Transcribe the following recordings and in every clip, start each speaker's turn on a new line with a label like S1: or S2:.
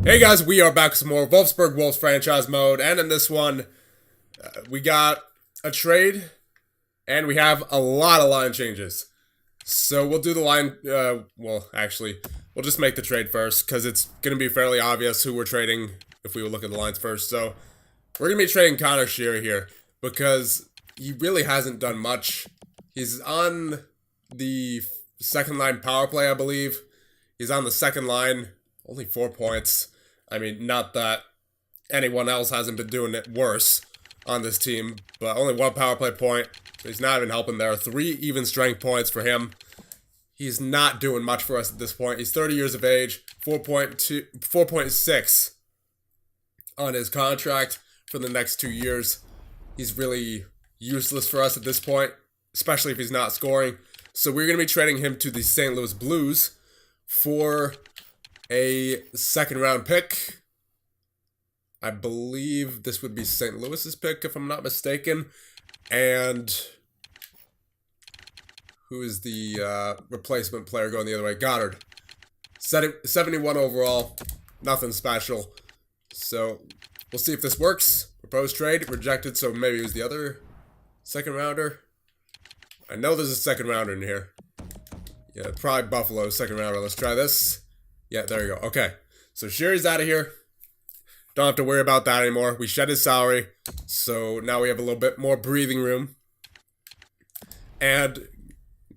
S1: Hey guys, we are back with some more Wolfsburg Wolves franchise mode, and in this one, we got a trade, and we have a lot of line changes. So we'll do the line, we'll just make the trade first, because it's going to be fairly obvious who we're trading if we look at the lines first. So we're going to be trading Connor Shearer here, because he really hasn't done much. He's on the second line power play, I believe. He's on the second line, only 4 points. I mean, not that anyone else hasn't been doing it worse on this team, but only 1 power play point. So he's not even helping there. 3 even strength points for him. He's not doing much for us at this point. He's 30 years of age, 4.6 on his contract for the next 2 years. He's really useless for us at this point, especially if he's not scoring. So we're going to be trading him to the St. Louis Blues for a second round pick. I believe this would be St. Louis's pick, if I'm not mistaken. And who is the replacement player going the other way? Goddard. 71 overall. Nothing special. So we'll see if this works. Proposed trade. Rejected, so maybe it was the other second rounder. I know there's a second rounder in here. Yeah, probably Buffalo's second rounder. Let's try this. Yeah, there you go. Okay, so Sheary's out of here. Don't have to worry about that anymore. We shed his salary, so now we have a little bit more breathing room. And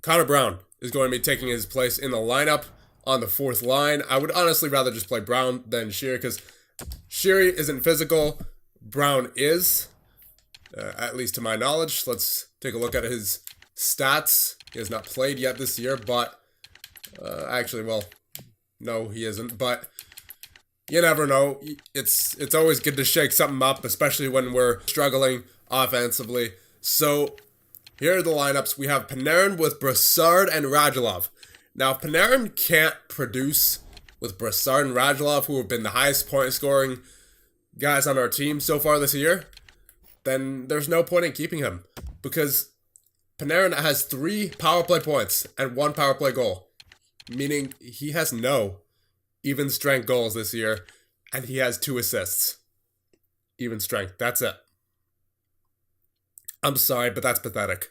S1: Connor Brown is going to be taking his place in the lineup on the 4th line. I would honestly rather just play Brown than Sheary, because Sheary isn't physical. Brown is, at least to my knowledge. Let's take a look at his stats. He has not played yet this year, but no, he isn't, but you never know. It's always good to shake something up, especially when we're struggling offensively. So here are the lineups. We have Panarin with Brassard and Radulov. Now, if Panarin can't produce with Brassard and Radulov, who have been the highest point scoring guys on our team so far this year, then there's no point in keeping him, because Panarin has 3 power play points and 1 power play goal. Meaning he has no even strength goals this year, and he has 2 assists. Even strength. That's it. I'm sorry, but that's pathetic.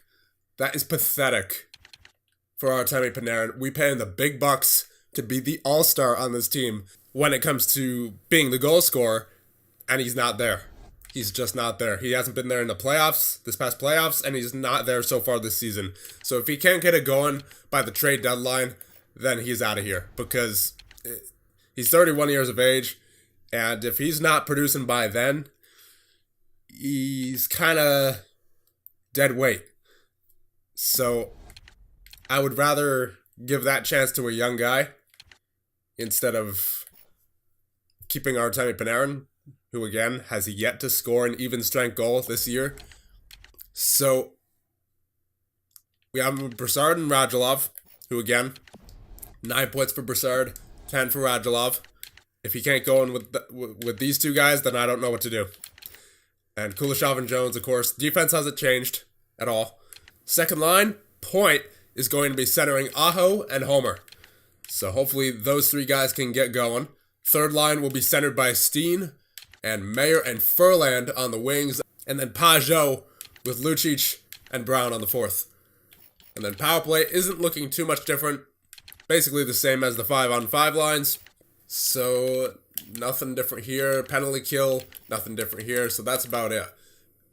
S1: That is pathetic for Artemi Panarin. We pay him the big bucks to be the all-star on this team when it comes to being the goal scorer, and he's not there. He's just not there. He hasn't been there in the playoffs, this past playoffs, and he's not there so far this season. So if he can't get it going by the trade deadline, then he's out of here, because he's 31 years of age, and if he's not producing by then, he's kind of dead weight. So I would rather give that chance to a young guy instead of keeping Artemi Panarin, who again has yet to score an even strength goal this year. So we have Brassard and Radulov, who again, 9 points for Brassard, 10 for Radulov. If he can't go in with these 2 guys, then I don't know what to do. And Kuleshov and Jones, of course. Defense hasn't changed at all. Second line, point is going to be centering Aho and Homer. So hopefully those 3 guys can get going. Third line will be centered by Steen and Mayer and Furland on the wings. And then Pajot with Lucic and Brown on the 4th. And then power play isn't looking too much different. Basically the same as the 5-on-5 lines. So nothing different here. Penalty kill, nothing different here. So that's about it.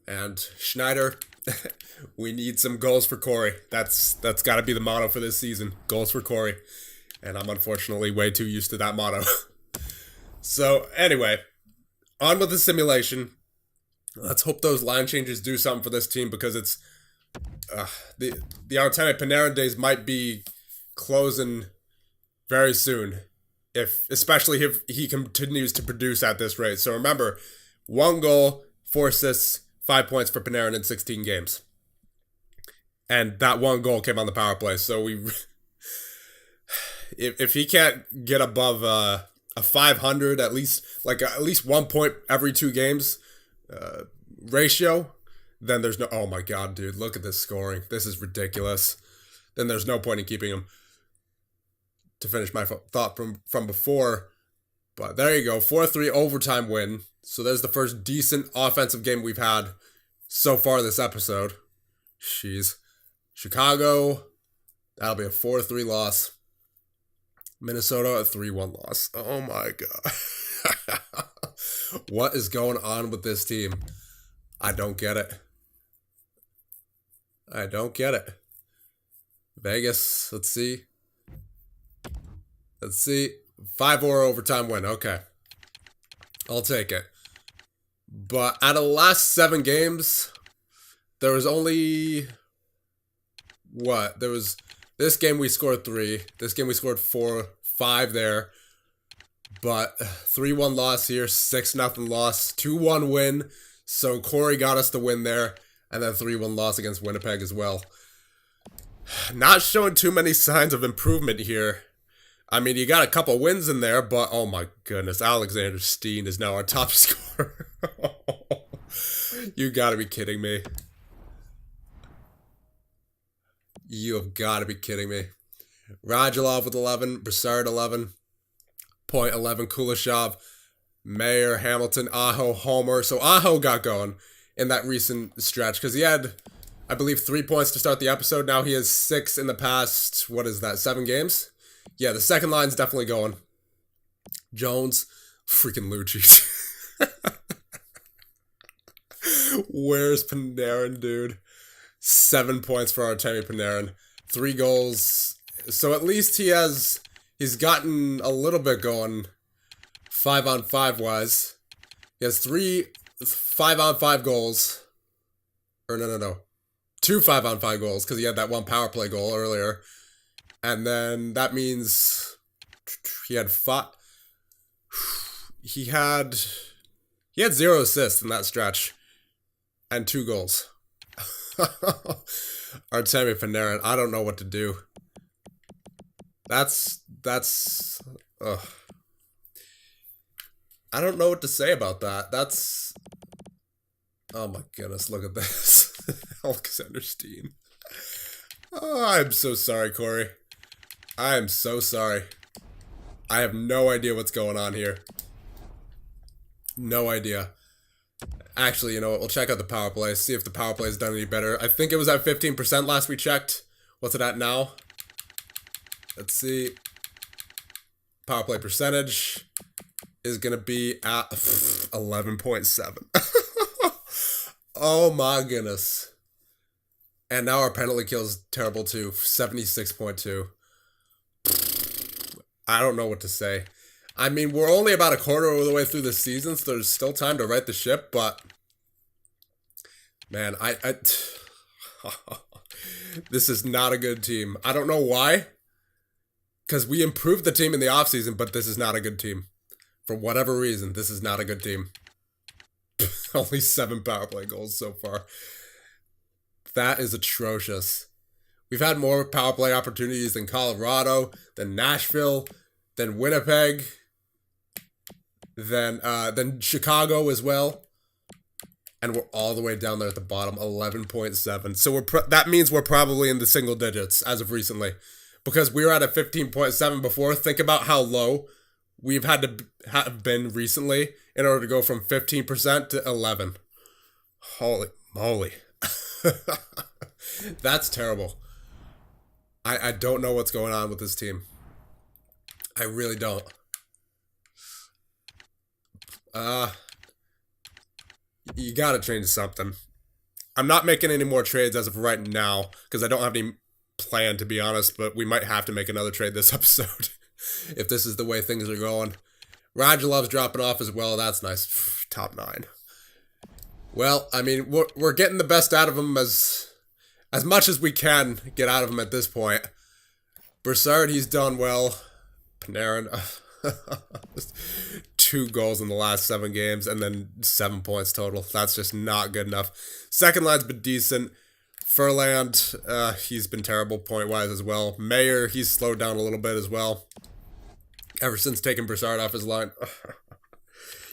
S1: And Schneider, we need some goals for Cory. That's got to be the motto for this season. Goals for Cory. And I'm unfortunately way too used to that motto. So anyway, on with the simulation. Let's hope those line changes do something for this team, because it's the Artemi Panarin days might be closing very soon, especially if he continues to produce at this rate. So remember, 1 goal, 4 assists, 5 points for Panarin in 16 games, and that 1 goal came on the power play. So if he can't get above a 500, at least 1 point every 2 games ratio, then there's no. Oh my god, dude, look at this scoring. This is ridiculous. Then there's no point in keeping him. To finish my thought from before, But there you go, 4-3 overtime win. So there's the first decent offensive game we've had so far this episode. Jeez. Chicago, that'll be a 4-3 loss. Minnesota, a 3-1 loss. Oh my god. What is going on with this team? I don't get it. I don't get it. Vegas, let's see. Let's see. 5-4 overtime win. Okay. I'll take it. But out of the last 7 games, there was only... What? There was... This game we scored 3. This game we scored 4. 5 there. But 3-1 loss here. 6-0 loss. 2-1 win. So Cory got us the win there. And then 3-1 loss against Winnipeg as well. Not showing too many signs of improvement here. I mean, you got a couple wins in there, but oh my goodness, Alexander Steen is now our top scorer. You gotta be kidding me. You have gotta be kidding me. Radulov with 11, Brassard 11, Point 11, Kuleshov, Mayer, Hamilton, Aho, Homer. So Aho got going in that recent stretch because he had, I believe, 3 points to start the episode. Now he has 6 in the past, what is that, 7 games? Yeah, the second line's definitely going. Jones, freaking Lucci. Where's Panarin, dude? 7 points for Artemi Panarin. 3 goals. So at least he's gotten a little bit going 5-on-5 wise. He has 3 5-on-5 goals. Or no. 2 5-on-5 goals because he had that 1 power play goal earlier. And then that means he had 5. He had 0 assists in that stretch. And 2 goals. Artemi Panarin, I don't know what to do. That's ugh. I don't know what to say about that. That's, oh my goodness, look at this. Alexander Steen. Oh, I'm so sorry, Cory. I am so sorry. I have no idea what's going on here. No idea. Actually, you know what? We'll check out the power play. See if the power play has done any better. I think it was at 15% last we checked. What's it at now? Let's see. Power play percentage is going to be at 11.7. Oh my goodness. And now our penalty kill is terrible too. 76.2. I don't know what to say. I mean, we're only about a quarter of the way through the season, so there's still time to right the ship, but man, this is not a good team. I don't know why, because we improved the team in the offseason, but this is not a good team. For whatever reason, this is not a good team. Only 7 power play goals so far. That is atrocious. We've had more power play opportunities than Colorado, than Nashville, than Winnipeg, than Chicago as well. And we're all the way down there at the bottom, 11.7. So that means we're probably in the single digits as of recently. Because we were at a 15.7 before. Think about how low we've had to have been recently in order to go from 15% to 11. Holy moly. That's terrible. I don't know what's going on with this team. I really don't. You gotta change something. I'm not making any more trades as of right now, because I don't have any plan, to be honest, but we might have to make another trade this episode, if this is the way things are going. Radulov's dropping off as well, that's nice. Top 9. Well, I mean, we're getting the best out of him as much as we can get out of him at this point. Brassard, he's done well. Panarin, 2 goals in the last 7 games, and then 7 points total. That's just not good enough. Second line's been decent. Furland, he's been terrible point-wise as well. Mayer, he's slowed down a little bit as well. Ever since taking Brassard off his line.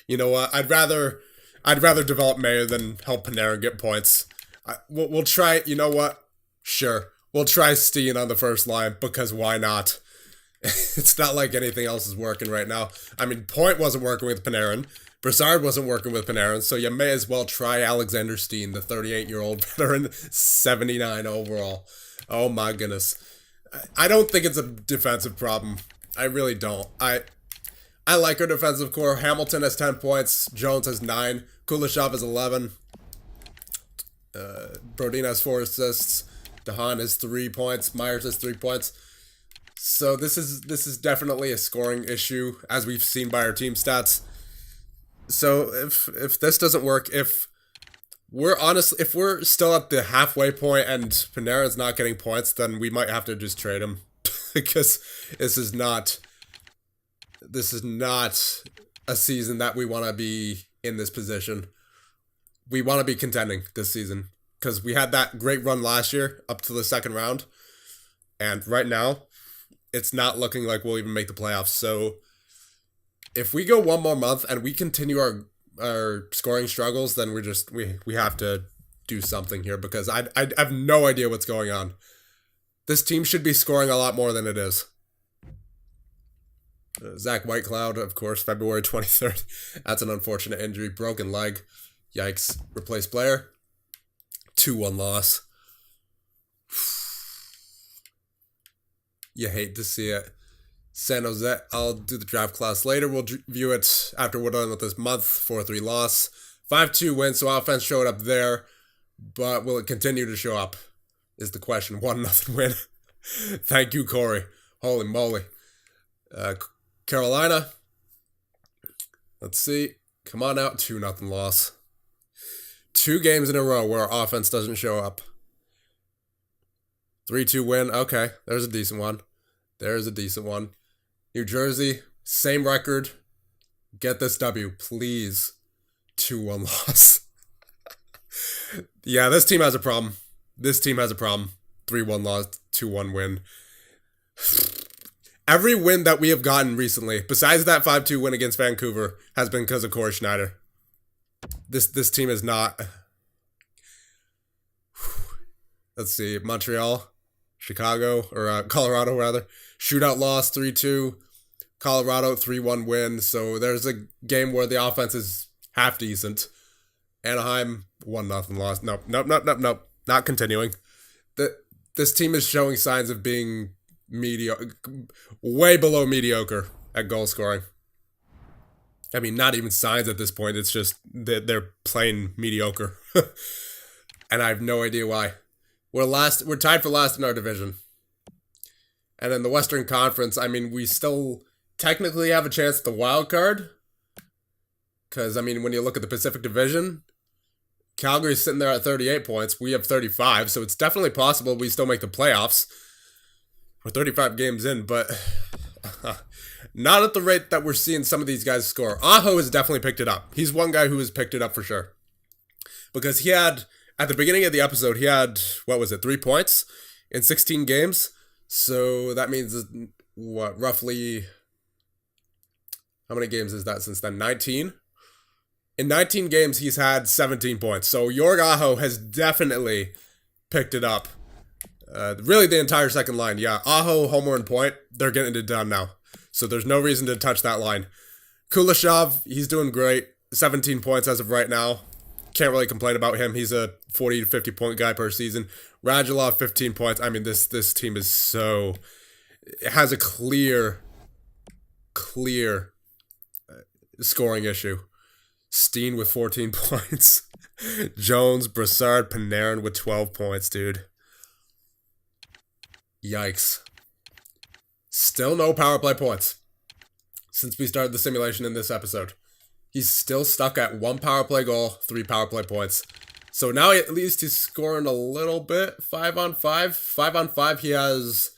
S1: You know what? I'd rather develop Mayer than help Panarin get points. We'll try, you know what? Sure. We'll try Steen on the first line, because why not? It's not like anything else is working right now. I mean, Point wasn't working with Panarin. Brassard wasn't working with Panarin, so you may as well try Alexander Steen, the 38-year-old veteran, 79 overall. Oh my goodness. I don't think it's a defensive problem. I really don't. I like our defensive core. Hamilton has 10 points. Jones has 9. Kuleshov has 11. Brodin has 4 assists. DeHaan has 3 points. Myers has 3 points. So this is definitely a scoring issue, as we've seen by our team stats. So if this doesn't work, if we're still at the halfway point and Panarin's not getting points, then we might have to just trade him because this is not a season that we want to be in this position. We want to be contending this season because we had that great run last year up to the second round, and right now it's not looking like we'll even make the playoffs. So if we go one more month and we continue our scoring struggles, then we have to do something here because I have no idea what's going on. This team should be scoring a lot more than it is. Zach Whitecloud, of course, February 23rd. That's an unfortunate injury. Broken leg. Yikes. Replaced player. 2-1 loss. You hate to see it. San Jose, I'll do the draft class later. We'll view it after we're done with this month. 4-3 loss. 5-2 win, so offense showed up there. But will it continue to show up? Is the question. 1-0 win. Thank you, Cory. Holy moly. Carolina. Let's see. Come on out. 2-0 loss. 2 games in a row where our offense doesn't show up. 3-2 win. Okay, there's a decent one. There's a decent one. New Jersey, same record. Get this W, please. 2-1 loss. Yeah, this team has a problem. 3-1 loss, 2-1 win. Every win that we have gotten recently, besides that 5-2 win against Vancouver, has been because of Cory Schneider. This team is not. Let's see, Montreal, Chicago, or Colorado rather. Shootout loss, 3-2. Colorado, 3-1 win. So there's a game where the offense is half decent. Anaheim, 1-0 loss. Nope. Not continuing. This team is showing signs of being mediocre, way below mediocre at goal scoring. I mean, not even signs at this point. It's just that they're playing mediocre. And I have no idea why. We're tied for last in our division. And in the Western Conference, I mean, we still technically have a chance at the wild card. Because, I mean, when you look at the Pacific Division, Calgary's sitting there at 38 points. We have 35, so it's definitely possible we still make the playoffs. We're 35 games in, but not at the rate that we're seeing some of these guys score. Aho has definitely picked it up. He's one guy who has picked it up for sure. Because he had, at the beginning of the episode, he had, 3 points in 16 games? So that means, roughly, how many games is that since then? 19? In 19 games, he's had 17 points. So Jorg Aho has definitely picked it up. Really the entire second line. Yeah, Aho, Homer, and Point, they're getting it done now. So there's no reason to touch that line. Kuleshov, he's doing great. 17 points as of right now. Can't really complain about him. He's a 40 to 50 point guy per season. Radulov, 15 points. I mean, this team is so... It has a clear scoring issue. Steen with 14 points. Jones, Brassard, Panarin with 12 points, dude. Yikes. Still no power play points since we started the simulation in this episode. He's still stuck at 1 power play goal, 3 power play points. So now at least he's scoring a little bit. 5 on 5. 5 on 5, he has...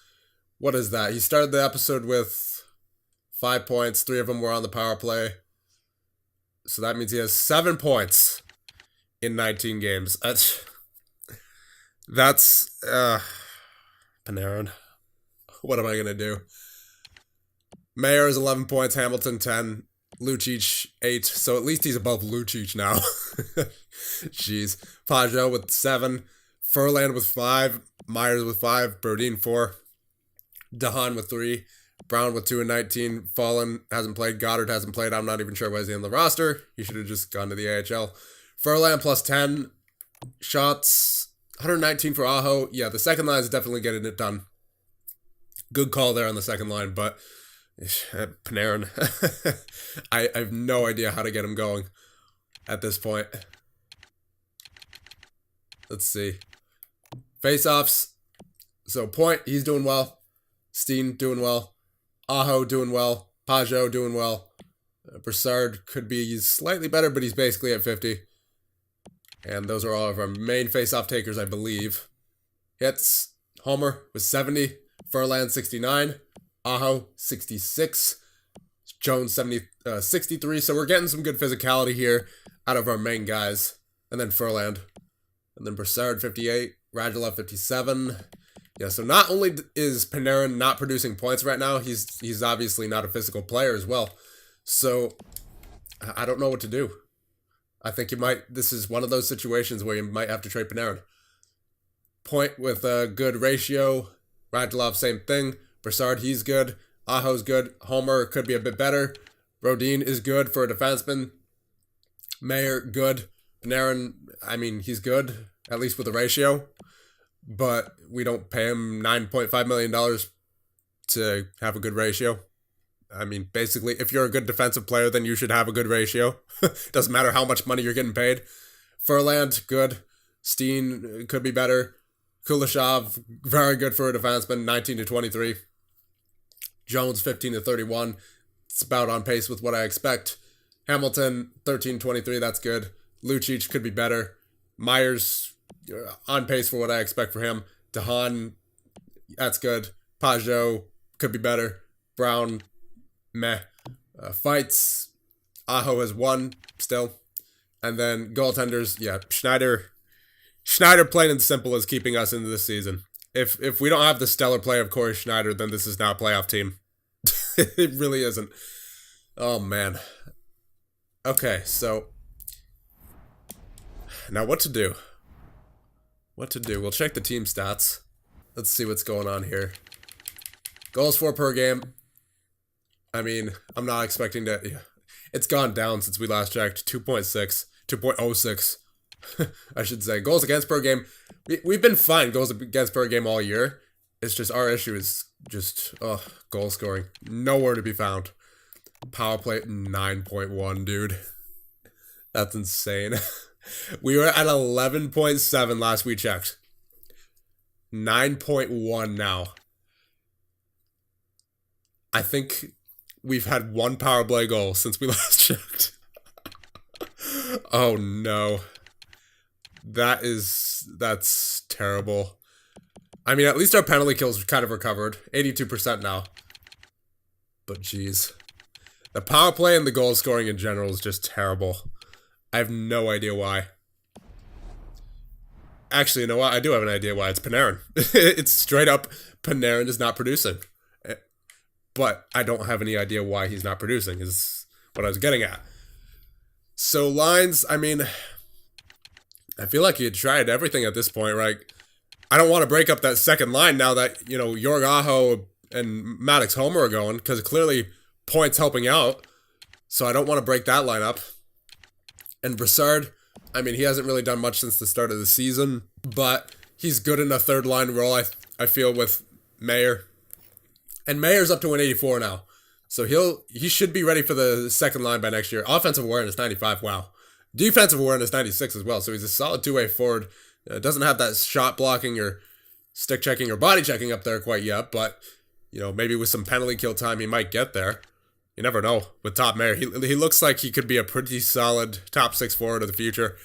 S1: What is that? He started the episode with 5 points. 3 of them were on the power play. So that means he has 7 points in 19 games. That's Panarin. What am I going to do? Mayer is 11 points, Hamilton 10, Lucic 8. So at least he's above Lucic now. Jeez. Pajot with 7, Furland with 5, Myers with 5, Brodin 4, DeHaan with 3, Brown with 2 and 19. Fallen hasn't played. Goddard hasn't played. I'm not even sure why he's in the roster. He should have just gone to the AHL. Furlan plus 10 shots. 119 for Aho. Yeah, the second line is definitely getting it done. Good call there on the second line, but Panarin, I have no idea how to get him going at this point. Let's see. Face-offs. So Point, he's doing well. Steen doing well. Aho doing well. Pajot doing well. Broussard could be slightly better, but he's basically at 50. And those are all of our main face-off takers, I believe. Hits. Homer with 70. Furlan 69. Aho 66. Jones 63. So we're getting some good physicality here out of our main guys. And then Furlan. And then Broussard 58. Radulov 57. Yeah, so not only is Panarin not producing points right now, he's obviously not a physical player as well. So I don't know what to do. I think this is one of those situations where you might have to trade Panarin. Point with a good ratio. Radulov, same thing. Broussard, he's good. Aho's good. Homer could be a bit better. Rodin is good for a defenseman. Mayer, good. Panarin, I mean, he's good, at least with the ratio. But we don't pay him $9.5 million to have a good ratio. I mean, basically, if you're a good defensive player, then you should have a good ratio. Doesn't matter how much money you're getting paid. Furland, good. Steen could be better. Kuleshov, very good for a defenseman, 19 to 23. Jones, 15 to 31. It's about on pace with what I expect. Hamilton, 13-23, that's good. Lucic could be better. Myers, on pace for what I expect for him. DeHaan, that's good. Pajot, could be better. Brown, meh. Fights, Aho has 1 still. And then goaltenders, yeah, Schneider, plain and simple, is keeping us into this season. If we don't have the stellar play of Cory Schneider, then this is not a playoff team. It really isn't. Oh, man. Okay, so now what to do? What to do? We'll check the team stats. Let's see what's going on here. Goals for per game. I mean, I'm not expecting to... Yeah. It's gone down since we last checked. 2.6. 2.06. I should say. Goals against per game. We've been fine goals against per game all year. It's just our issue is just goal scoring. Nowhere to be found. Power play 9.1, dude. That's insane. We were at 11.7 last we checked. 9.1 now. I think we've had 1 power play goal since we last checked. Oh no. That's terrible. I mean, at least our penalty kills kind of recovered. 82% now. But geez. The power play and the goal scoring in general is just terrible. I have no idea why. Actually, you know what? I do have an idea why. It's Panarin. It's straight up Panarin is not producing. But I don't have any idea why he's not producing, is what I was getting at. So lines, I mean, I feel like he had tried everything at this point, right? I don't want to break up that second line now that, you know, Jorg Aho and Maddox Homer are going, because clearly Point's helping out. So I don't want to break that line up. And Broussard, I mean, he hasn't really done much since the start of the season, but he's good in a third line role, I feel, with Mayer. And Mayer's up to 184 now. So he should be ready for the second line by next year. Offensive awareness, 95, wow. Defensive awareness, 96 as well. So he's a solid two-way forward. Doesn't have that shot blocking or stick checking or body checking up there quite yet, but, you know, maybe with some penalty kill time, he might get there. You never know with Top Mayer. He looks like he could be a pretty solid top 6 forward of the future.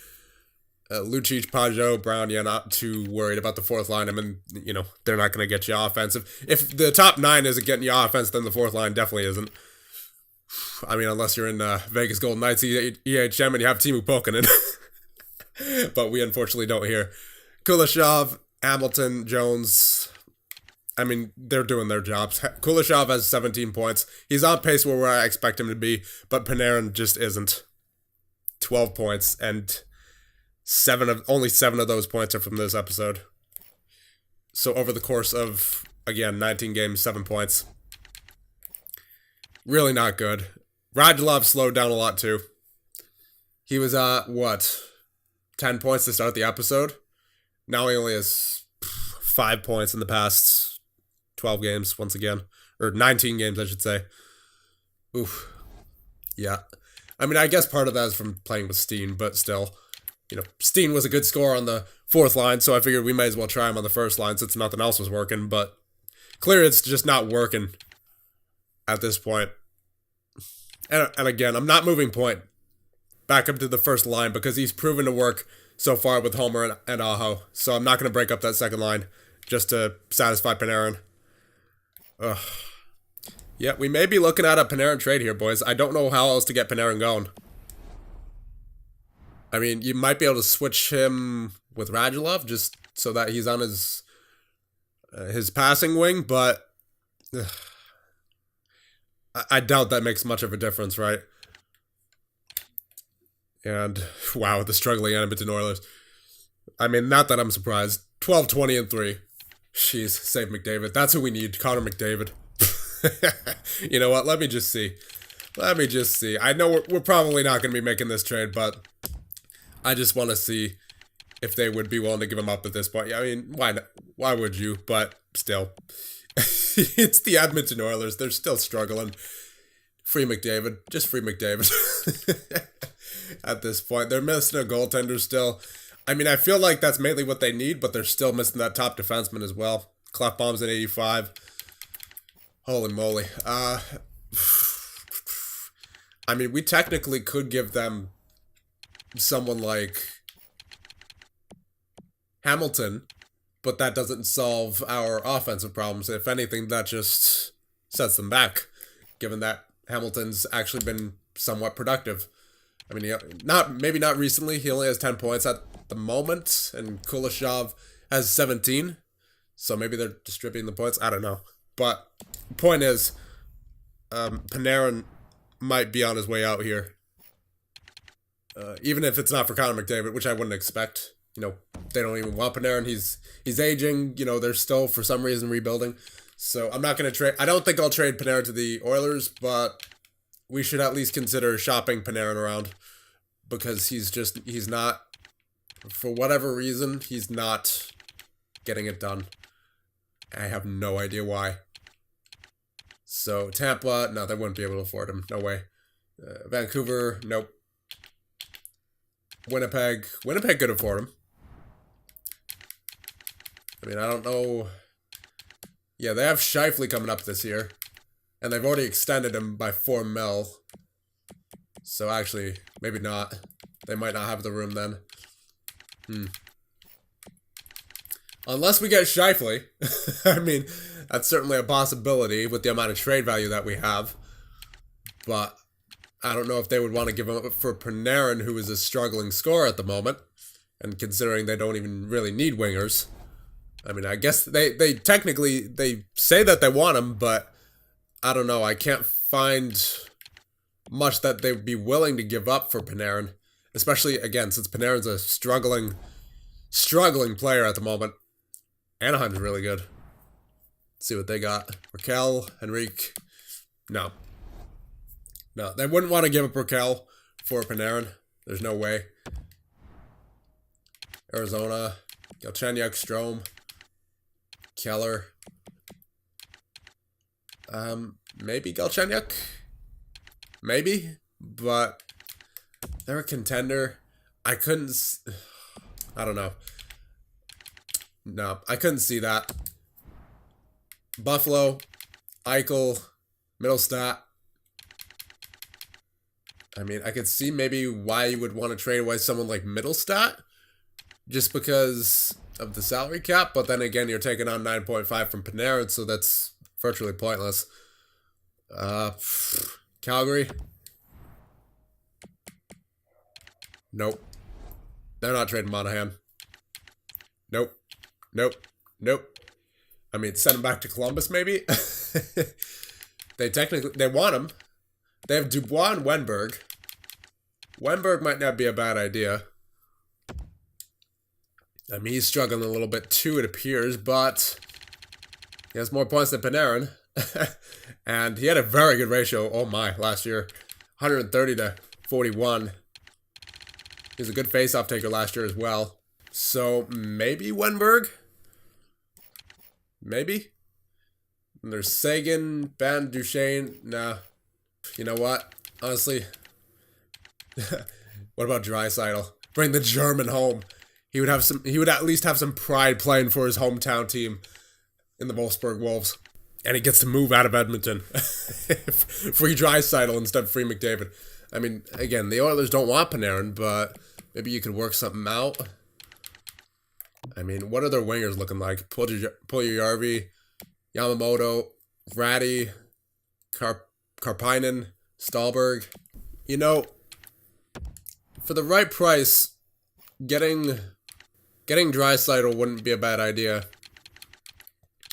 S1: Lucic, Pajot, Brown, yeah, not too worried about the fourth line. I mean, you know, they're not going to get you offensive. If the top 9 isn't getting you offense, then the fourth line definitely isn't. I mean, unless you're in Vegas Golden Knights EHM and you have Teemu Pukkanen. But we unfortunately don't here. Kuleshov, Hamilton, Jones. I mean, they're doing their jobs. Kuleshov has 17 points. He's on pace where I expect him to be, but Panarin just isn't. 12 points, and only 7 of those points are from this episode. So over the course of, again, 19 games, 7 points. Really not good. Radulov slowed down a lot too. He was at, what, 10 points to start the episode? Now he only has 5 points in the past 12 games, once again. Or 19 games, I should say. Oof. Yeah. I mean, I guess part of that is from playing with Steen, but still. Steen was a good scorer on the fourth line, so I figured we might as well try him on the first line since nothing else was working, but clearly it's just not working at this point. And again, I'm not moving Point back up to the first line because he's proven to work so far with Homer and Aho, so I'm not going to break up that second line just to satisfy Panarin. Ugh. Yeah, we may be looking at a Panarin trade here, boys. I don't know how else to get Panarin going. I mean, you might be able to switch him with Radulov just so that he's on his passing wing, but I doubt that makes much of a difference, right? And, wow, the struggling Edmonton Oilers. I mean, not that I'm surprised. 12, 20, and 3. Jeez, save McDavid. That's who we need, Connor McDavid. You know what? Let me just see. I know we're probably not going to be making this trade, but I just want to see if they would be willing to give him up at this point. I mean, why not? Why would you? But still. It's the Edmonton Oilers. They're still struggling. Free McDavid. Just free McDavid. At this point. They're missing a goaltender still. I mean, I feel like that's mainly what they need, but they're still missing that top defenseman as well. Klefbom's at 85. Holy moly. I mean, we technically could give them someone like Hamilton, but that doesn't solve our offensive problems. If anything, that just sets them back, given that Hamilton's actually been somewhat productive. I mean, maybe not recently. He only has 10 points at the moment, and Kuleshov has 17. So maybe they're distributing the points. I don't know. But the point is, Panarin might be on his way out here. Even if it's not for Connor McDavid, which I wouldn't expect. They don't even want Panarin. He's aging. They're still, for some reason, rebuilding. So I'm not going to trade. I don't think I'll trade Panarin to the Oilers, but we should at least consider shopping Panarin around. Because he's not, for whatever reason, he's not getting it done. I have no idea why. So, Tampa, no, they wouldn't be able to afford him. No way. Vancouver, nope. Winnipeg could afford him. I mean, I don't know. Yeah, they have Scheifele coming up this year. And they've already extended him by $4 million. So, actually, maybe not. They might not have the room then. Unless we get Scheifele. I mean, that's certainly a possibility with the amount of trade value that we have. But I don't know if they would want to give him up for Panarin, who is a struggling scorer at the moment. And considering they don't even really need wingers. I mean, I guess they technically, they say that they want him, but I don't know. I can't find much that they would be willing to give up for Panarin. Especially, again, since Panarin's a struggling player at the moment. Anaheim's really good. Let's see what they got. Raquel, Henrique. No, they wouldn't want to give up Raquel for Panarin. There's no way. Arizona. Galchenyuk, Strome. Keller. Maybe Galchenyuk? Maybe, but they're a contender. I don't know. No, I couldn't see that. Buffalo, Eichel, Middlestat. I mean, I could see maybe why you would want to trade away someone like Middlestat, just because of the salary cap, but then again, you're taking on 9.5 from Panarin, so that's virtually pointless. Calgary. Nope. They're not trading Monahan. Nope. I mean, send him back to Columbus, maybe? They want him. They have Dubois and Wenberg. Wenberg might not be a bad idea. I mean, he's struggling a little bit too, it appears, but he has more points than Panarin. And he had a very good ratio, oh my, last year. 130 to 41. He was a good face-off taker last year as well. So, maybe Wenberg? Maybe? And there's Sagan, Ben, Duchesne. Nah. You know what? Honestly. What about Draisaitl? Bring the German home. He would at least have some pride playing for his hometown team in the Wolfsburg Wolves. And he gets to move out of Edmonton. Free Draisaitl instead of free McDavid. I mean, again, the Oilers don't want Panarin, but maybe you could work something out. I mean, what are their wingers looking like? Puljujarvi, Yamamoto, Ratty, Karpinen, Stahlberg. You know, for the right price, getting Draisaitl wouldn't be a bad idea.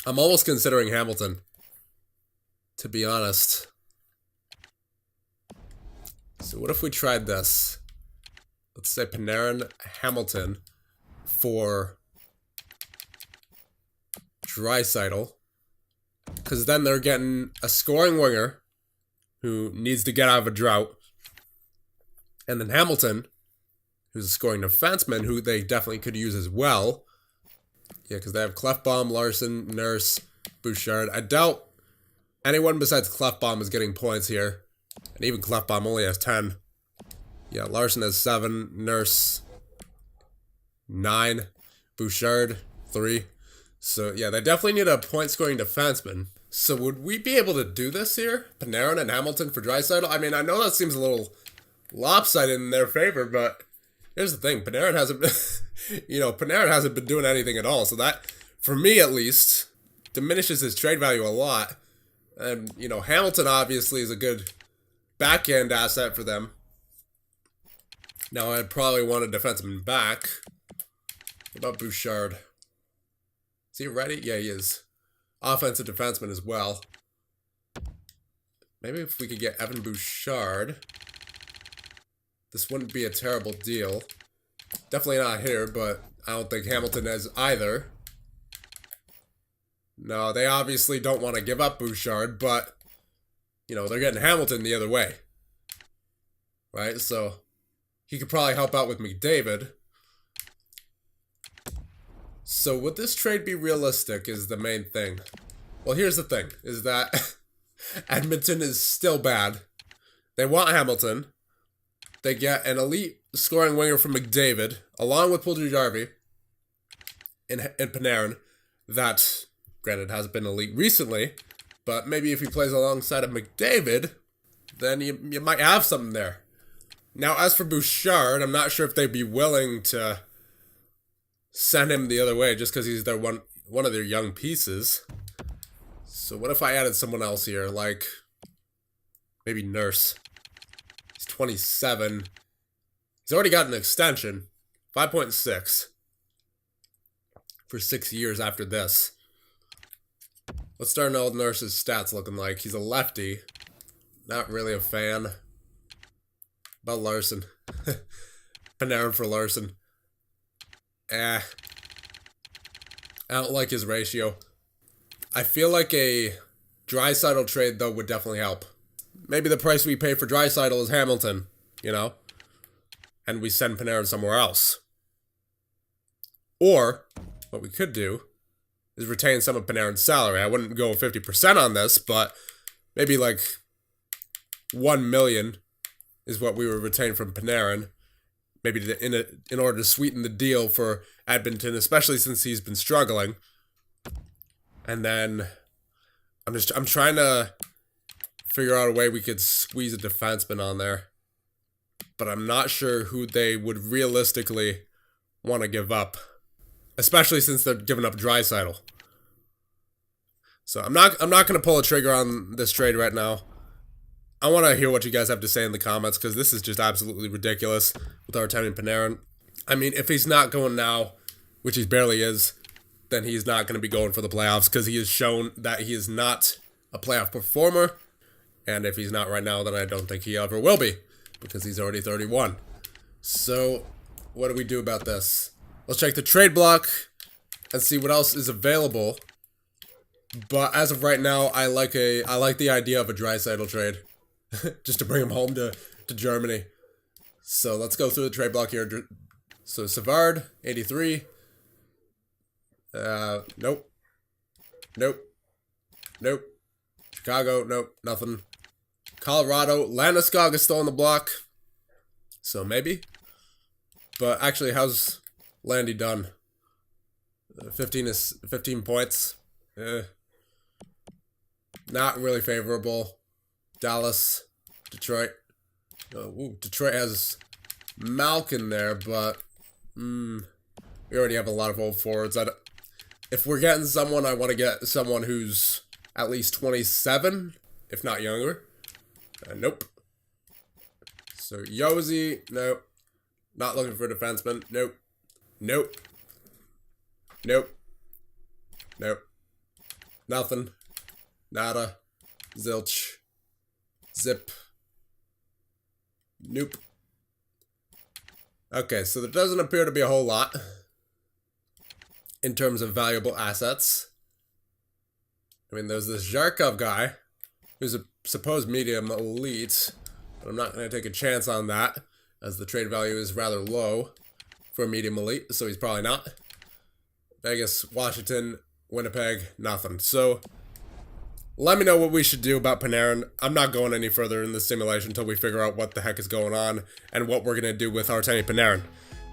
S1: I'm almost considering Hamilton, to be honest. So what if we tried this? Let's say Panarin, Hamilton for Draisaitl. Because then they're getting a scoring winger who needs to get out of a drought. And then Hamilton, who's a scoring defenseman, who they definitely could use as well. Yeah, because they have Clefbaum, Larson, Nurse, Bouchard. I doubt anyone besides Clefbaum is getting points here. And even Clefbaum only has 10. Yeah, Larson has 7, Nurse 9, Bouchard 3. So yeah, they definitely need a point-scoring defenseman. So would we be able to do this here? Panarin and Hamilton for Draisaitl? I mean, I know that seems a little lopsided in their favor, but here's the thing. Panarin hasn't Panarin hasn't been doing anything at all. So that, for me at least, diminishes his trade value a lot. And, Hamilton obviously is a good back-end asset for them. Now, I'd probably want a defenseman back. What about Bouchard? Is he ready? Yeah, he is. Offensive defenseman as well. Maybe if we could get Evan Bouchard, this wouldn't be a terrible deal. Definitely not here, but I don't think Hamilton has either. No, they obviously don't want to give up Bouchard, but, they're getting Hamilton the other way. Right? So, he could probably help out with McDavid. So, would this trade be realistic is the main thing. Well, here's the thing, is that Edmonton is still bad. They want Hamilton. They get an elite scoring winger from McDavid, along with Puljujarvi and Panarin, that, granted, has been elite recently, but maybe if he plays alongside of McDavid, then you might have something there. Now, as for Bouchard, I'm not sure if they'd be willing to send him the other way just because he's their one of their young pieces. So what if I added someone else here, like maybe Nurse? He's 27. He's already got an extension, 5.6 for 6 years after this. Let's start know what Nurse's stats looking like. He's a lefty. Not really a fan. About Larson. Panarin for Larson. I don't like his ratio. I feel like a Draisaitl trade, though, would definitely help. Maybe the price we pay for Draisaitl is Hamilton, and we send Panarin somewhere else. Or, what we could do is retain some of Panarin's salary. I wouldn't go 50% on this, but maybe like $1 million is what we would retain from Panarin. Maybe in order to sweeten the deal for Edmonton, especially since he's been struggling. And then I'm trying to figure out a way we could squeeze a defenseman on there. But I'm not sure who they would realistically want to give up. Especially since they're giving up Draisaitl. So I'm not going to pull a trigger on this trade right now. I want to hear what you guys have to say in the comments, because this is just absolutely ridiculous with Artemi Panarin. I mean, if he's not going now, which he barely is, then he's not going to be going for the playoffs, because he has shown that he is not a playoff performer. And if he's not right now, then I don't think he ever will be, because he's already 31. So, what do we do about this? Let's check the trade block and see what else is available But as of right now, I like the idea of a Draisaitl trade, just to bring him home to Germany. So let's go through the trade block here. So Savard, 83. Nope. Nope. Nope. Chicago, nope, nothing. Colorado, Landeskog is still on the block. So maybe. But actually, how's Landy done? 15 points. Not really favorable. Dallas, Detroit. Detroit has Malkin there, but we already have a lot of old forwards. If we're getting someone, I want to get someone who's at least 27, if not younger. Nope. So Yosi, nope. Not looking for a defenseman. Nope. Nope. Nope. Nope. Nothing. Nada. Zilch. Zip. Nope. Okay, so there doesn't appear to be a whole lot in terms of valuable assets. I mean, there's this Zharkov guy who's a supposed medium elite, but I'm not going to take a chance on that as the trade value is rather low for a medium elite, so he's probably not. Vegas, Washington, Winnipeg, nothing. So let me know what we should do about Panarin. I'm not going any further in this simulation until we figure out what the heck is going on and what we're going to do with Artemi Panarin.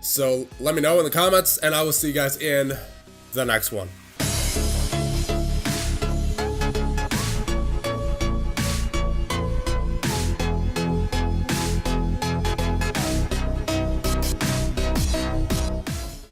S1: So let me know in the comments, and I will see you guys in the next one.